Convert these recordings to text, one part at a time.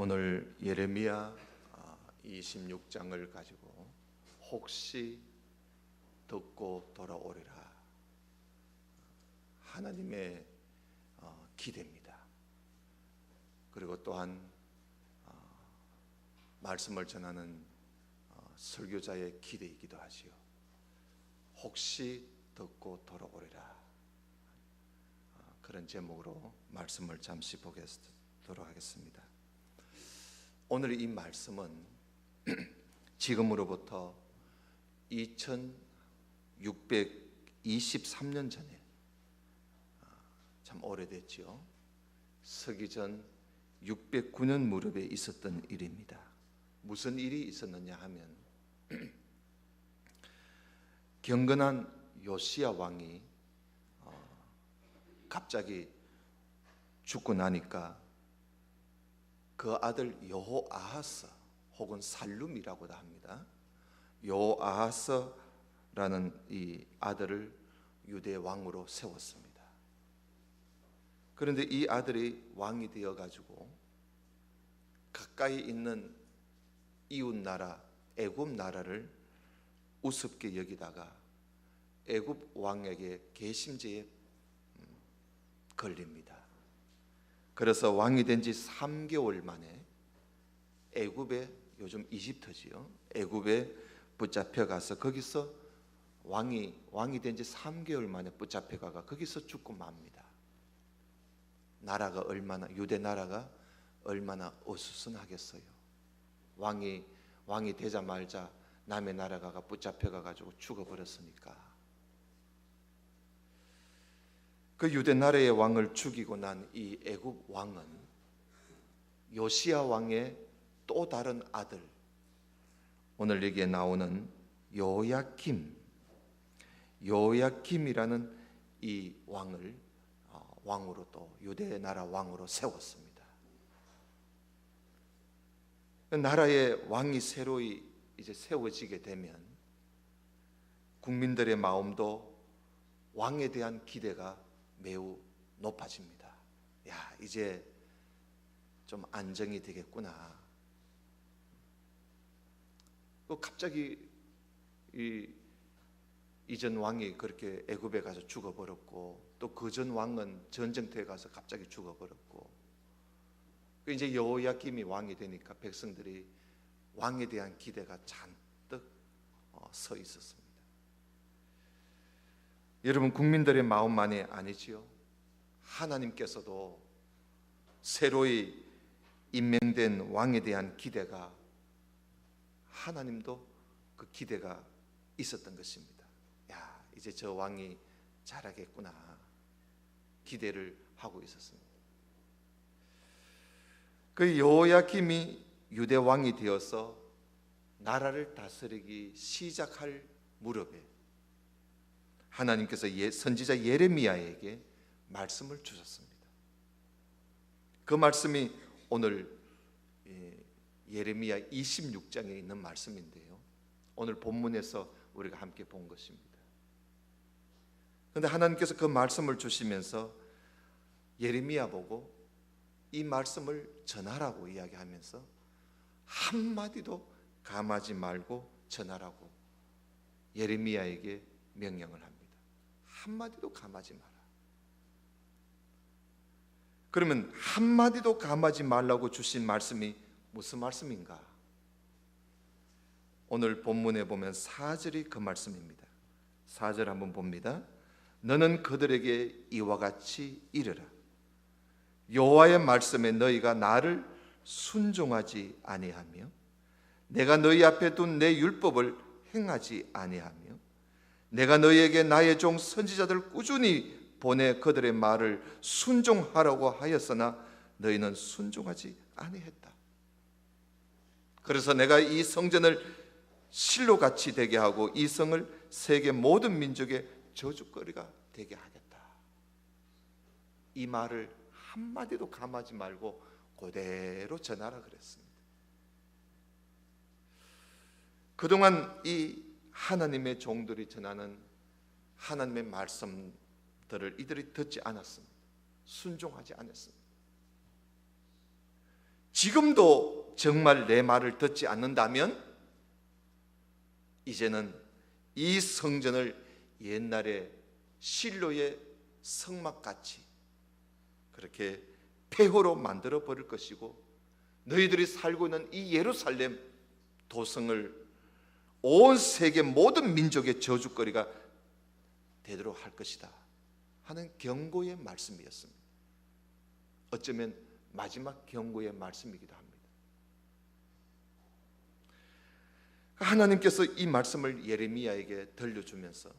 오늘 예레미야 26장을 가지고 혹시 듣고 돌아오리라, 하나님의 기대입니다. 그리고 또한 말씀을 전하는 설교자의 기대이기도 하지요. 혹시 듣고 돌아오리라, 그런 제목으로 말씀을 잠시 보도록 하겠습니다. 오늘 이 말씀은 지금으로부터 2623년 전에, 참 오래됐죠. 서기전 609년 무렵에 있었던 일입니다. 무슨 일이 있었느냐 하면 경건한 요시야 왕이 갑자기 죽고 나니까 그 아들 여호아하스, 혹은 살룸이라고도 합니다. 여호아하스라는 이 아들을 유대 왕으로 세웠습니다. 그런데 이 아들이 왕이 되어 가지고 가까이 있는 이웃 나라 애굽 나라를 우습게 여기다가 애굽 왕에게 계심죄에 걸립니다. 그래서 왕이 된 지 3개월 만에 애굽에, 요즘 이집트지요, 애굽에 붙잡혀 가서 거기서 왕이 된 지 3개월 만에 붙잡혀 가가 거기서 죽고 맙니다. 나라가 얼마나, 유대 나라가 얼마나 어수선하겠어요. 왕이 되자마자 남의 나라가 붙잡혀 가지고 죽어버렸으니까. 그 유대 나라의 왕을 죽이고 난 이 애굽 왕은 요시야 왕의 또 다른 아들, 오늘 여기에 나오는 요야김이라는 이 왕을 왕으로, 또 유대 나라 왕으로 세웠습니다. 나라의 왕이 새로이 이제 세워지게 되면 국민들의 마음도 왕에 대한 기대가 매우 높아집니다. 야, 이제 좀 안정이 되겠구나. 갑자기 이전 왕이 그렇게 애굽에 가서 죽어버렸고, 또 그 전 왕은 전쟁터에 가서 갑자기 죽어버렸고, 이제 여호야김이 왕이 되니까 백성들이 왕에 대한 기대가 잔뜩 서 있었습니다. 여러분, 국민들의 마음만이 아니지요. 하나님께서도 새로이 임명된 왕에 대한 기대가, 하나님도 그 기대가 있었던 것입니다. 야, 이제 저 왕이 잘하겠구나, 기대를 하고 있었습니다. 그 여호야김이 유대 왕이 되어서 나라를 다스리기 시작할 무렵에 하나님께서 선지자 예레미야에게 말씀을 주셨습니다. 그 말씀이 오늘 예레미야 26장에 있는 말씀인데요, 오늘 본문에서 우리가 함께 본 것입니다. 그런데 하나님께서 그 말씀을 주시면서 예레미야 보고 이 말씀을 전하라고 이야기하면서 한마디도 감하지 말고 전하라고 예레미야에게 명령을 합니다. 한마디도 감하지 마라. 그러면 한마디도 감하지 말라고 주신 말씀이 무슨 말씀인가? 오늘 본문에 보면 4절이 그 말씀입니다. 4절 한번 봅니다. 너는 그들에게 이와 같이 이르라. 여호와의 말씀에 너희가 나를 순종하지 아니하며 내가 너희 앞에 둔 내 율법을 행하지 아니하며 내가 너희에게 나의 종 선지자들 꾸준히 보내 그들의 말을 순종하라고 하였으나 너희는 순종하지 아니했다. 그래서 내가 이 성전을 실로같이 되게 하고 이 성을 세계 모든 민족의 저주거리가 되게 하겠다. 이 말을 한마디도 감하지 말고 그대로 전하라 그랬습니다. 그동안 이 하나님의 종들이 전하는 하나님의 말씀들을 이들이 듣지 않았습니다. 순종하지 않았습니다. 지금도 정말 내 말을 듣지 않는다면 이제는 이 성전을 옛날에 실로의 성막같이 그렇게 폐허로 만들어 버릴 것이고, 너희들이 살고 있는 이 예루살렘 도성을 온 세계 모든 민족의 저주거리가 되도록 할 것이다 하는 경고의 말씀이었습니다. 어쩌면 마지막 경고의 말씀이기도 합니다. 하나님께서 이 말씀을 예레미야에게 들려주면서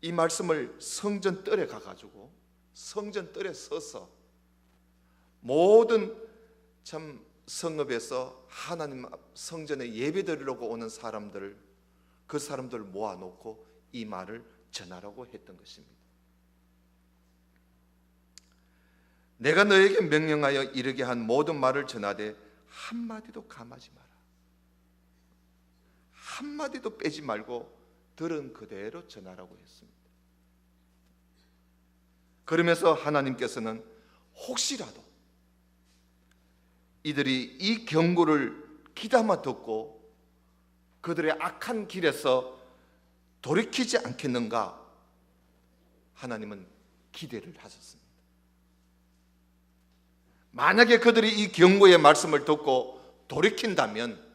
이 말씀을 성전 뜰에 가가지고 성전 뜰에 서서 모든 참 성읍에서 하나님 성전에 예배드리려고 오는 사람들을, 그 사람들을 모아놓고 이 말을 전하라고 했던 것입니다. 내가 너에게 명령하여 이르게 한 모든 말을 전하되 한마디도 감하지 마라. 한마디도 빼지 말고 들은 그대로 전하라고 했습니다. 그러면서 하나님께서는 혹시라도 이들이 이 경고를 귀담아 듣고 그들의 악한 길에서 돌이키지 않겠는가, 하나님은 기대를 하셨습니다. 만약에 그들이 이 경고의 말씀을 듣고 돌이킨다면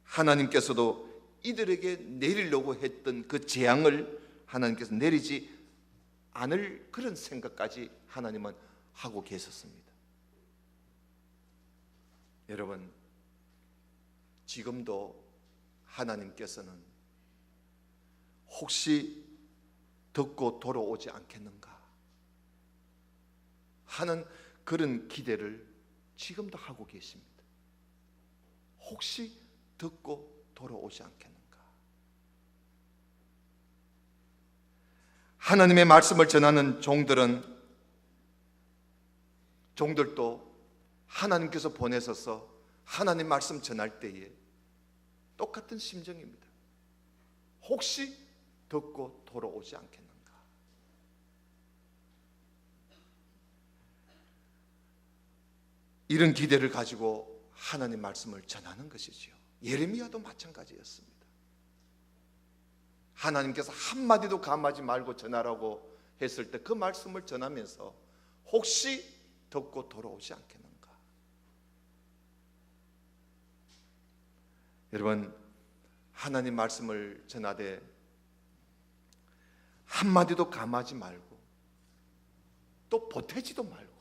하나님께서도 이들에게 내리려고 했던 그 재앙을 하나님께서 내리지 않을 그런 생각까지 하나님은 하고 계셨습니다. 여러분, 지금도 하나님께서는 혹시 듣고 돌아오지 않겠는가 하는 그런 기대를 지금도 하고 계십니다. 혹시 듣고 돌아오지 않겠는가. 하나님의 말씀을 전하는 종들도 하나님께서 보내셔서 하나님 말씀 전할 때에 똑같은 심정입니다. 혹시 듣고 돌아오지 않겠는가. 이런 기대를 가지고 하나님 말씀을 전하는 것이지요. 예레미야도 마찬가지였습니다. 하나님께서 한마디도 감하지 말고 전하라고 했을 때 그 말씀을 전하면서 혹시 듣고 돌아오지 않겠는가. 여러분, 하나님 말씀을 전하되 한마디도 감하지 말고 또 보태지도 말고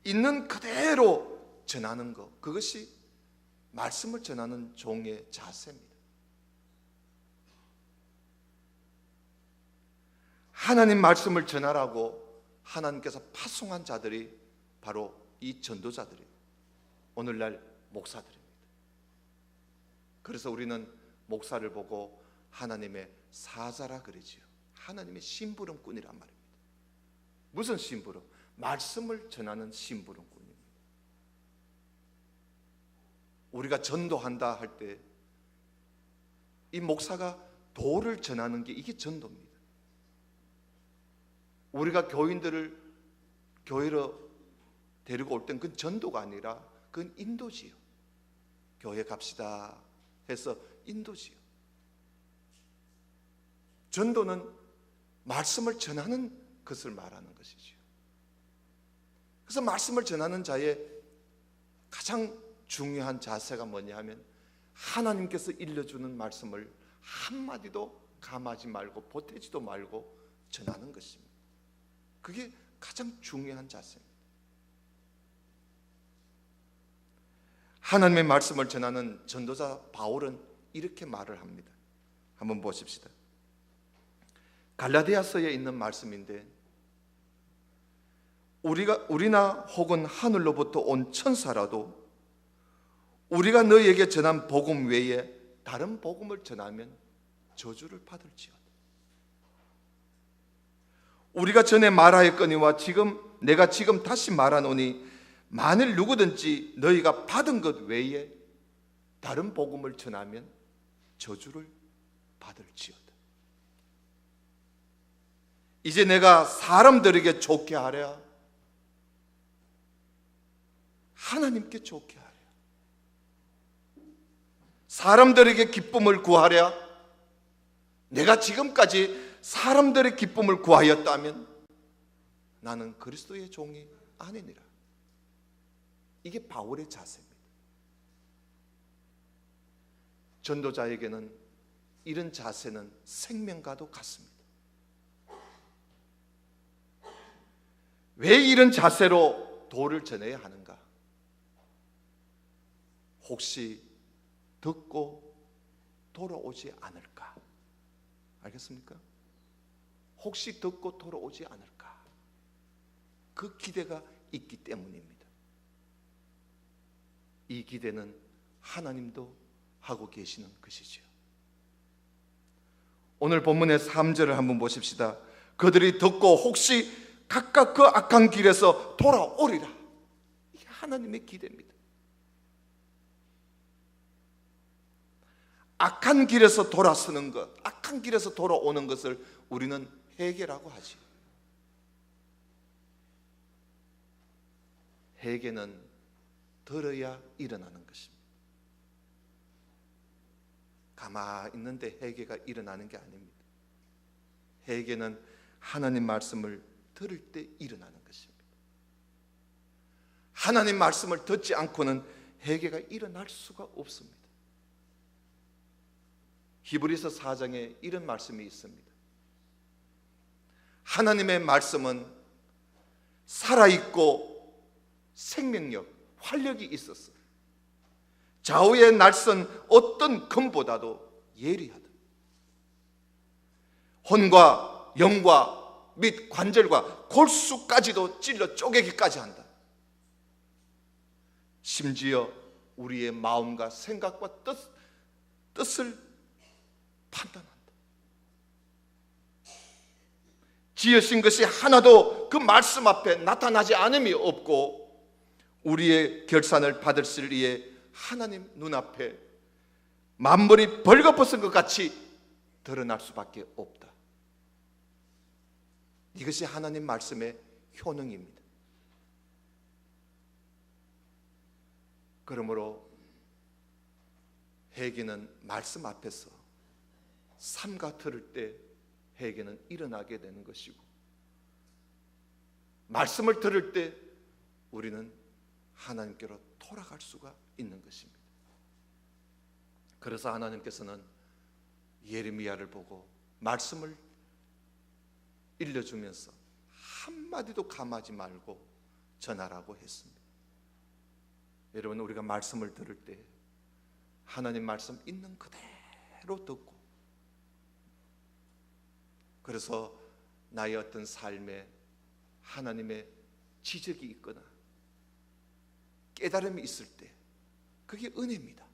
있는 그대로 전하는 것, 그것이 말씀을 전하는 종의 자세입니다. 하나님 말씀을 전하라고 하나님께서 파송한 자들이 바로 이 전도자들이에요. 오늘날 목사들입니다. 그래서 우리는 목사를 보고 하나님의 사자라 그러지요. 하나님의 심부름꾼이란 말입니다. 무슨 심부름? 말씀을 전하는 심부름꾼입니다. 우리가 전도한다 할 때 이 목사가 도를 전하는 게 이게 전도입니다. 우리가 교인들을 교회로 데리고 올 땐 그건 전도가 아니라 그건 인도지요. 교회 갑시다 해서 인도지요. 전도는 말씀을 전하는 것을 말하는 것이지요. 그래서 말씀을 전하는 자의 가장 중요한 자세가 뭐냐 하면 하나님께서 일러주는 말씀을 한마디도 감하지 말고 보태지도 말고 전하는 것입니다. 그게 가장 중요한 자세입니다. 하나님의 말씀을 전하는 전도자 바울은 이렇게 말을 합니다. 한번 보십시다. 갈라디아서에 있는 말씀인데, 우리나 혹은 하늘로부터 온 천사라도 우리가 너희에게 전한 복음 외에 다른 복음을 전하면 저주를 받을지어다. 우리가 전에 말하였거니와 내가 지금 다시 말하노니 만일 누구든지 너희가 받은 것 외에 다른 복음을 전하면 저주를 받을지어다. 이제 내가 사람들에게 좋게 하랴 하나님께 좋게 하랴. 사람들에게 기쁨을 구하랴. 내가 지금까지 사람들의 기쁨을 구하였다면 나는 그리스도의 종이 아니니라. 이게 바울의 자세입니다. 전도자에게는 이런 자세는 생명과도 같습니다. 왜 이런 자세로 도를 전해야 하는가? 혹시 듣고 돌아오지 않을까? 알겠습니까? 혹시 듣고 돌아오지 않을까? 그 기대가 있기 때문입니다. 이 기대는 하나님도 하고 계시는 것이죠. 오늘 본문의 3절을 한번 보십시다. 그들이 듣고 혹시 각각 그 악한 길에서 돌아오리라. 이게 하나님의 기대입니다. 악한 길에서 돌아서는 것, 악한 길에서 돌아오는 것을 우리는 회개라고 하지. 회개는 들어야 일어나는 것입니다. 가만히 있는데 회개가 일어나는 게 아닙니다. 회개는 하나님 말씀을 들을 때 일어나는 것입니다. 하나님 말씀을 듣지 않고는 회개가 일어날 수가 없습니다. 히브리서 4장에 이런 말씀이 있습니다. 하나님의 말씀은 살아있고 생명력, 활력이 있었어. 좌우의 날선 어떤 검보다도 예리하다. 혼과 영과 및 관절과 골수까지도 찔러 쪼개기까지 한다. 심지어 우리의 마음과 생각과 뜻을 판단한다. 지으신 것이 하나도 그 말씀 앞에 나타나지 않음이 없고 우리의 결산을 받으실 이에 하나님 눈앞에 만물이 벌거벗은 것 같이 드러날 수밖에 없다. 이것이 하나님 말씀의 효능입니다. 그러므로 회개는 말씀 앞에서 삼가 들을 때 회개는 일어나게 되는 것이고, 말씀을 들을 때 우리는 하나님께로 돌아갈 수가 있는 것입니다. 그래서 하나님께서는 예레미야를 보고 말씀을 일러주면서 한마디도 감하지 말고 전하라고 했습니다. 여러분, 우리가 말씀을 들을 때 하나님 말씀 있는 그대로 듣고, 그래서 나의 어떤 삶에 하나님의 지적이 있거나 깨달음이 있을 때 그게 은혜입니다.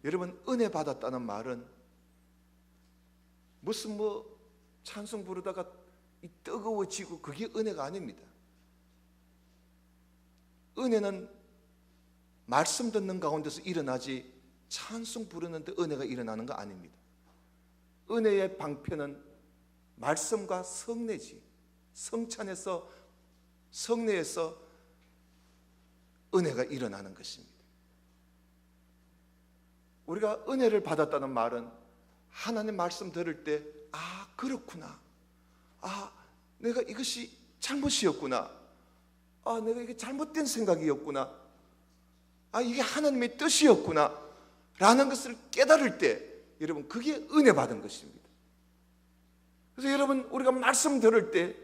여러분, 은혜 받았다는 말은 무슨 찬송 부르다가 뜨거워지고 그게 은혜가 아닙니다. 은혜는 말씀 듣는 가운데서 일어나지 찬송 부르는데 은혜가 일어나는 거 아닙니다. 은혜의 방편은 말씀과 성례지, 성찬에서 성례에서 은혜가 일어나는 것입니다. 우리가 은혜를 받았다는 말은 하나님 말씀 들을 때 그렇구나, 내가 이것이 잘못이었구나, 내가 이게 잘못된 생각이었구나, 이게 하나님의 뜻이었구나 라는 것을 깨달을 때, 여러분, 그게 은혜 받은 것입니다. 그래서 여러분, 우리가 말씀 들을 때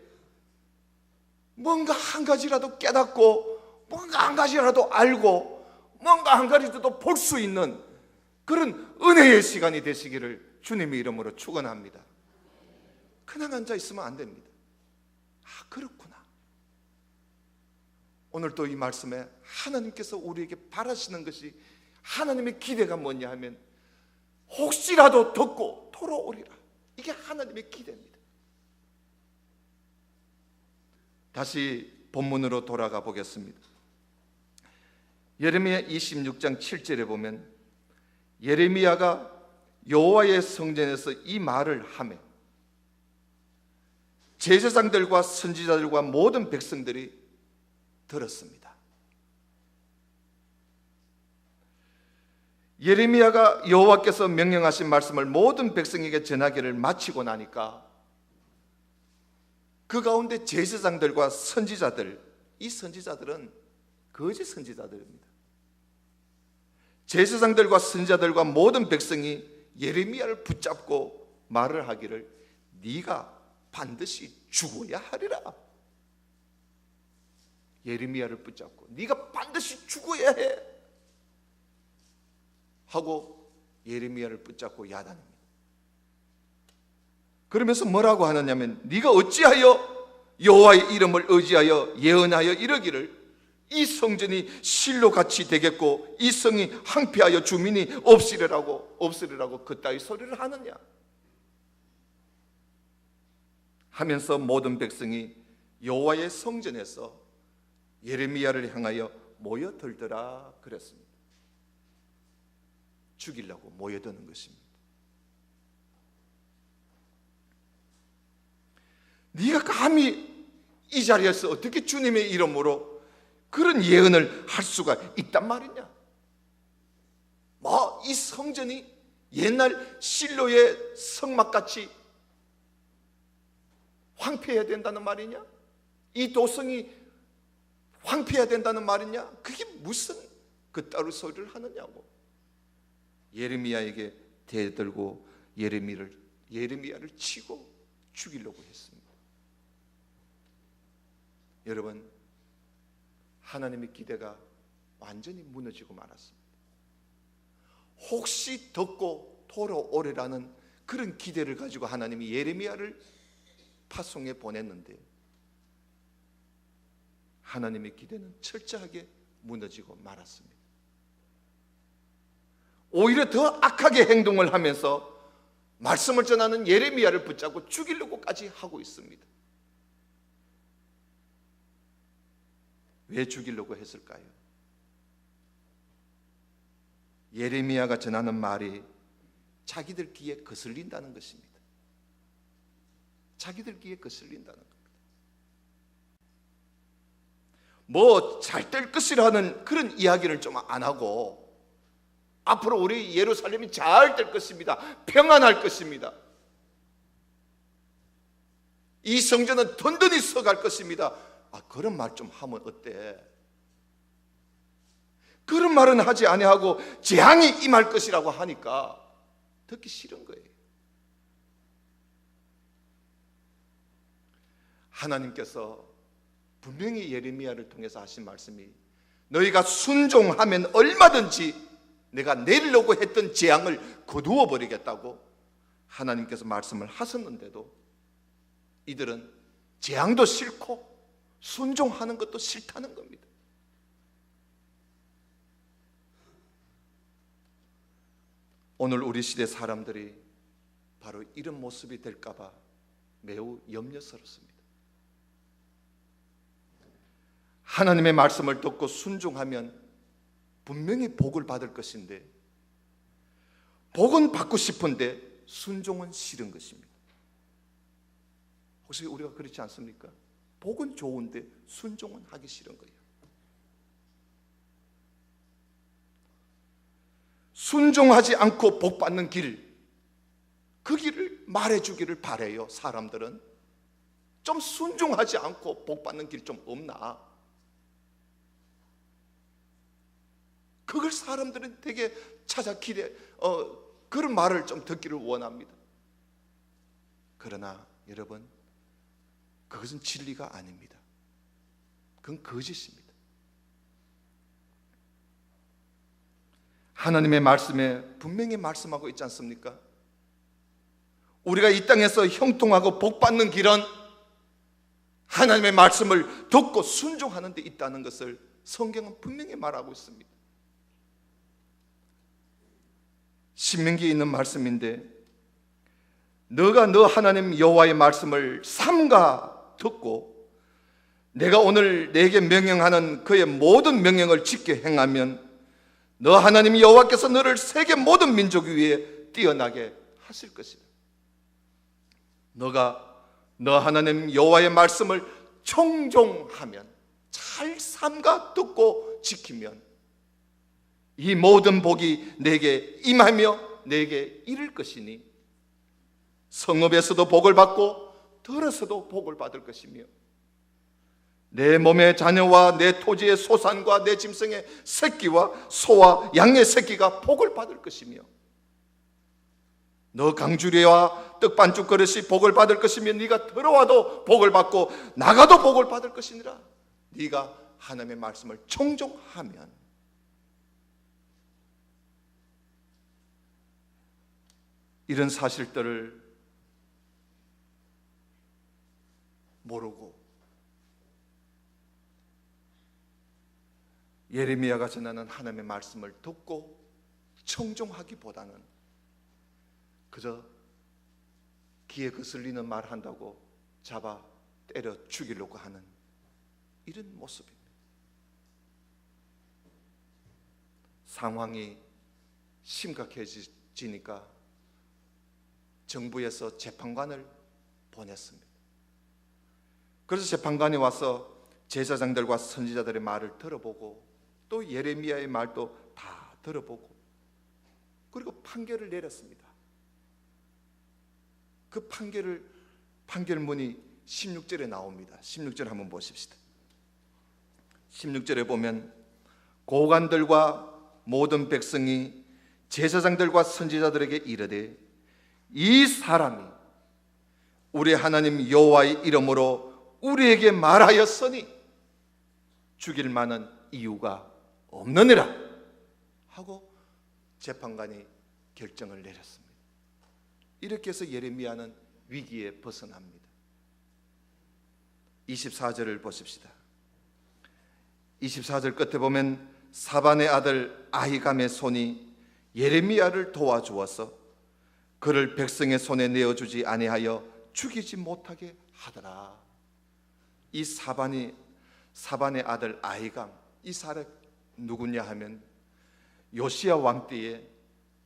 뭔가 한 가지라도 깨닫고 뭔가 한 가지라도 알고 뭔가 한 가지라도 볼 수 있는 그런 은혜의 시간이 되시기를 주님의 이름으로 축원합니다. 그냥 앉아 있으면 안 됩니다. 그렇구나. 오늘 또 이 말씀에 하나님께서 우리에게 바라시는 것이, 하나님의 기대가 뭐냐 하면 혹시라도 듣고 돌아오리라. 이게 하나님의 기대입니다. 다시 본문으로 돌아가 보겠습니다. 예레미야 26장 7절에 보면 예레미야가 여호와의 성전에서 이 말을 하며 제사장들과 선지자들과 모든 백성들이 들었습니다. 예레미야가 여호와께서 명령하신 말씀을 모든 백성에게 전하기를 마치고 나니까 그 가운데 제사장들과 선지자들, 이 선지자들은 거짓 선지자들입니다. 제사장들과 선지자들과 모든 백성이 예레미야를 붙잡고 말을 하기를 네가 반드시 죽어야 하리라. 예레미야를 붙잡고 네가 반드시 죽어야 해 하고 예레미야를 붙잡고 야단합니다. 그러면서 뭐라고 하느냐면 네가 어찌하여 여호와의 이름을 의지하여 예언하여 이르기를 이 성전이 실로같이 되겠고 이 성이 황폐하여 주민이 없으리라고 그따위 소리를 하느냐 하면서 모든 백성이 여호와의 성전에서 예레미야를 향하여 모여들더라 그랬습니다. 죽이려고 모여드는 것입니다. 네가 감히 이 자리에서 어떻게 주님의 이름으로 그런 예언을 할 수가 있단 말이냐? 뭐 이 성전이 옛날 실로의 성막같이 황폐해야 된다는 말이냐? 이 도성이 황폐해야 된다는 말이냐? 그게 무슨 그따위 소리를 하느냐고 예레미야에게 대들고 예레미야를 치고 죽이려고 했습니다. 여러분, 하나님의 기대가 완전히 무너지고 말았습니다. 혹시 덮고 돌아오리라는 그런 기대를 가지고 하나님이 예레미야를 파송해 보냈는데 하나님의 기대는 철저하게 무너지고 말았습니다. 오히려 더 악하게 행동을 하면서 말씀을 전하는 예레미야를 붙잡고 죽이려고까지 하고 있습니다. 왜 죽이려고 했을까요? 예레미야가 전하는 말이 자기들 귀에 거슬린다는 것입니다. 자기들 귀에 거슬린다는 겁니다. 뭐 잘 될 것이라는 그런 이야기를 좀 안 하고 앞으로 우리 예루살렘이 잘 될 것입니다. 평안할 것입니다. 이 성전은 든든히 서갈 것입니다. 그런 말 좀 하면 어때? 그런 말은 하지 아니하고 재앙이 임할 것이라고 하니까 듣기 싫은 거예요. 하나님께서 분명히 예레미야를 통해서 하신 말씀이 너희가 순종하면 얼마든지 내가 내리려고 했던 재앙을 거두어 버리겠다고 하나님께서 말씀을 하셨는데도 이들은 재앙도 싫고 순종하는 것도 싫다는 겁니다. 오늘 우리 시대 사람들이 바로 이런 모습이 될까 봐 매우 염려스럽습니다. 하나님의 말씀을 듣고 순종하면 분명히 복을 받을 것인데 복은 받고 싶은데 순종은 싫은 것입니다. 혹시 우리가 그렇지 않습니까? 복은 좋은데 순종은 하기 싫은 거예요. 순종하지 않고 복 받는 길, 그 길을 말해주기를 바래요. 사람들은 좀 순종하지 않고 복 받는 길 좀 없나? 그걸 사람들은 되게 찾아 그런 말을 좀 듣기를 원합니다. 그러나 여러분, 그것은 진리가 아닙니다. 그건 거짓입니다. 하나님의 말씀에 분명히 말씀하고 있지 않습니까? 우리가 이 땅에서 형통하고 복받는 길은 하나님의 말씀을 듣고 순종하는 데 있다는 것을 성경은 분명히 말하고 있습니다. 신명기에 있는 말씀인데 너가 너 하나님 여호와의 말씀을 삼가 듣고 내가 오늘 내게 명령하는 그의 모든 명령을 지켜 행하면 너 하나님 여호와께서 너를 세계 모든 민족 위에 뛰어나게 하실 것이다. 너가 너 하나님 여호와의 말씀을 청종하면 잘 삼가 듣고 지키면 이 모든 복이 내게 임하며 내게 이를 것이니 성읍에서도 복을 받고 들어서도 복을 받을 것이며 내 몸의 자녀와 내 토지의 소산과 내 짐승의 새끼와 소와 양의 새끼가 복을 받을 것이며 너 강주리와 떡반죽 그릇이 복을 받을 것이며 네가 들어와도 복을 받고 나가도 복을 받을 것이니라. 네가 하나님의 말씀을 청종하면 이런 사실들을 모르고 예레미야가 전하는 하나님의 말씀을 듣고 청종하기보다는 그저 귀에 거슬리는 말 한다고 잡아 때려 죽이려고 하는 이런 모습입니다. 상황이 심각해지니까 정부에서 재판관을 보냈습니다. 그래서 재판관이 와서 제사장들과 선지자들의 말을 들어보고 또 예레미야의 말도 다 들어보고 그리고 판결을 내렸습니다. 그 판결문이 16절에 나옵니다. 16절 한번 보십시다. 16절에 보면 고관들과 모든 백성이 제사장들과 선지자들에게 이르되 이 사람이 우리 하나님 여호와의 이름으로 우리에게 말하였으니 죽일 만한 이유가 없느니라 하고 재판관이 결정을 내렸습니다. 이렇게 해서 예레미야는 위기에 벗어납니다. 24절을 보십시다. 24절 끝에 보면 사반의 아들 아히감의 손이 예레미야를 도와주어서 그를 백성의 손에 내어주지 아니하여 죽이지 못하게 하더라. 이 사반의 아들 아히감, 이 사람 누구냐 하면 요시야 왕 때에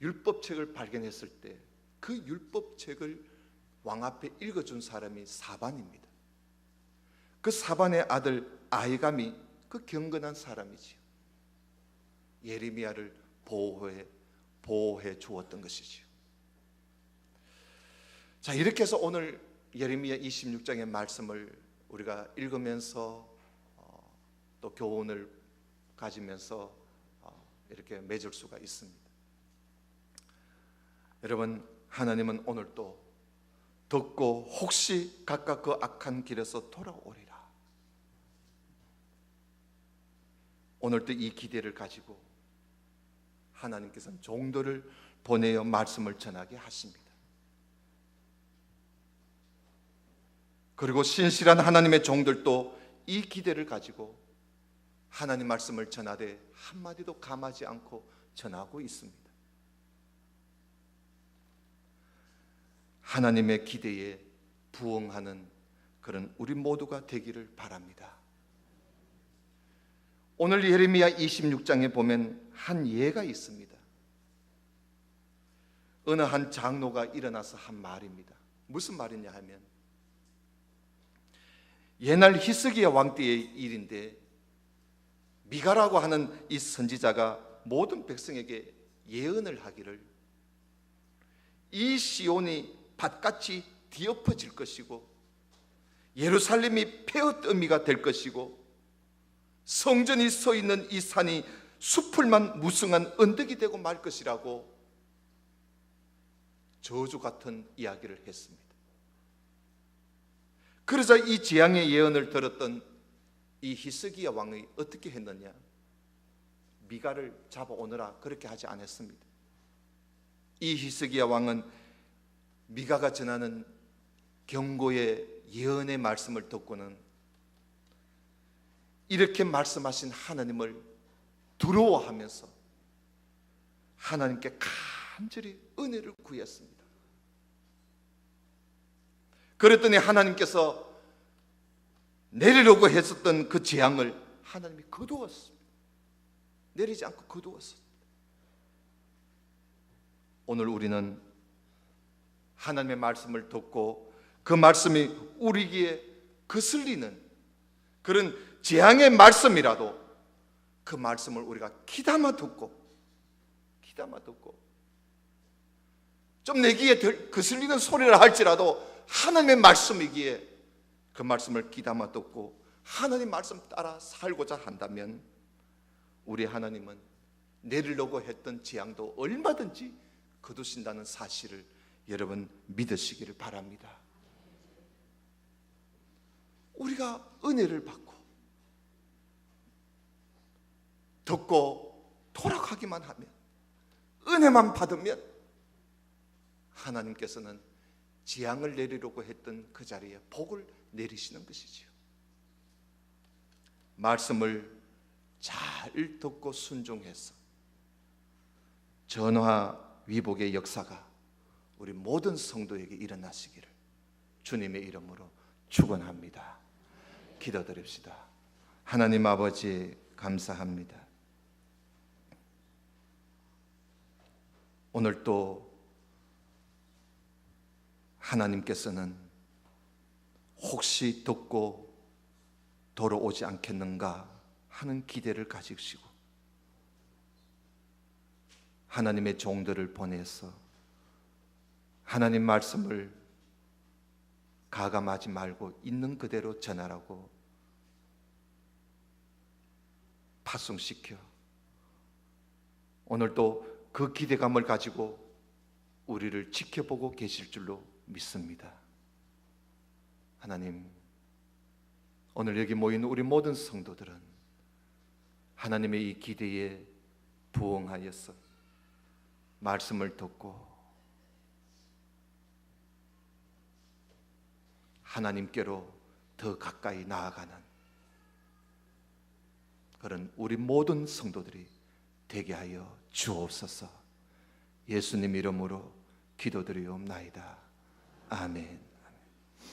율법책을 발견했을 때 그 율법책을 왕 앞에 읽어준 사람이 사반입니다. 그 사반의 아들 아히감이 그 경건한 사람이지요. 예레미야를 보호해 주었던 것이지요. 자, 이렇게 해서 오늘 예레미야 26장의 말씀을 우리가 읽으면서 또 교훈을 가지면서 이렇게 맺을 수가 있습니다. 여러분, 하나님은 오늘도 듣고 혹시 각각 그 악한 길에서 돌아오리라. 오늘도 이 기대를 가지고 하나님께서는 종들을 보내어 말씀을 전하게 하십니다. 그리고 신실한 하나님의 종들도 이 기대를 가지고 하나님 말씀을 전하되 한마디도 감하지 않고 전하고 있습니다. 하나님의 기대에 부응하는 그런 우리 모두가 되기를 바랍니다. 오늘 예레미야 26장에 보면 한 예가 있습니다. 어느 한 장로가 일어나서 한 말입니다. 무슨 말이냐 하면 옛날 히스기야 왕 때의 일인데 미가라고 하는 이 선지자가 모든 백성에게 예언을 하기를 이 시온이 밭같이 뒤엎어질 것이고 예루살렘이 폐허더미가 될 것이고 성전이 서 있는 이 산이 수풀만 무성한 언덕이 되고 말 것이라고 저주 같은 이야기를 했습니다. 그러자 이 재앙의 예언을 들었던 이 히스기야 왕이 어떻게 했느냐? 미가를 잡아오너라 그렇게 하지 않았습니다. 이 히스기야 왕은 미가가 전하는 경고의 예언의 말씀을 듣고는 이렇게 말씀하신 하나님을 두려워하면서 하나님께 간절히 은혜를 구했습니다. 그랬더니 하나님께서 내리려고 했었던 그 재앙을 하나님이 거두었습니다. 내리지 않고 거두었습니다. 오늘 우리는 하나님의 말씀을 듣고 그 말씀이 우리 귀에 거슬리는 그런 재앙의 말씀이라도 그 말씀을 우리가 귀담아 듣고 귀담아 듣고, 좀 내 귀에 거슬리는 소리를 할지라도 하나님의 말씀이기에 그 말씀을 귀담아 듣고 하나님 말씀 따라 살고자 한다면 우리 하나님은 내리려고 했던 재앙도 얼마든지 거두신다는 사실을 여러분 믿으시기를 바랍니다. 우리가 은혜를 받고 듣고 돌아가기만 하면, 은혜만 받으면 하나님께서는 재앙을 내리려고 했던 그 자리에 복을 내리시는 것이지요. 말씀을 잘 듣고 순종해서 전화 위복의 역사가 우리 모든 성도에게 일어나시기를 주님의 이름으로 축원합니다. 기도드립시다. 하나님 아버지 감사합니다. 오늘 또 하나님께서는 혹시 듣고 돌아오지 않겠는가 하는 기대를 가지시고 하나님의 종들을 보내서 하나님 말씀을 가감하지 말고 있는 그대로 전하라고 파송시켜 오늘도 그 기대감을 가지고 우리를 지켜보고 계실 줄로 믿습니다. 하나님, 오늘 여기 모인 우리 모든 성도들은 하나님의 이 기대에 부응하여서 말씀을 듣고 하나님께로 더 가까이 나아가는 그런 우리 모든 성도들이 되게 하여 주옵소서. 예수님 이름으로 기도드리옵나이다. 아멘.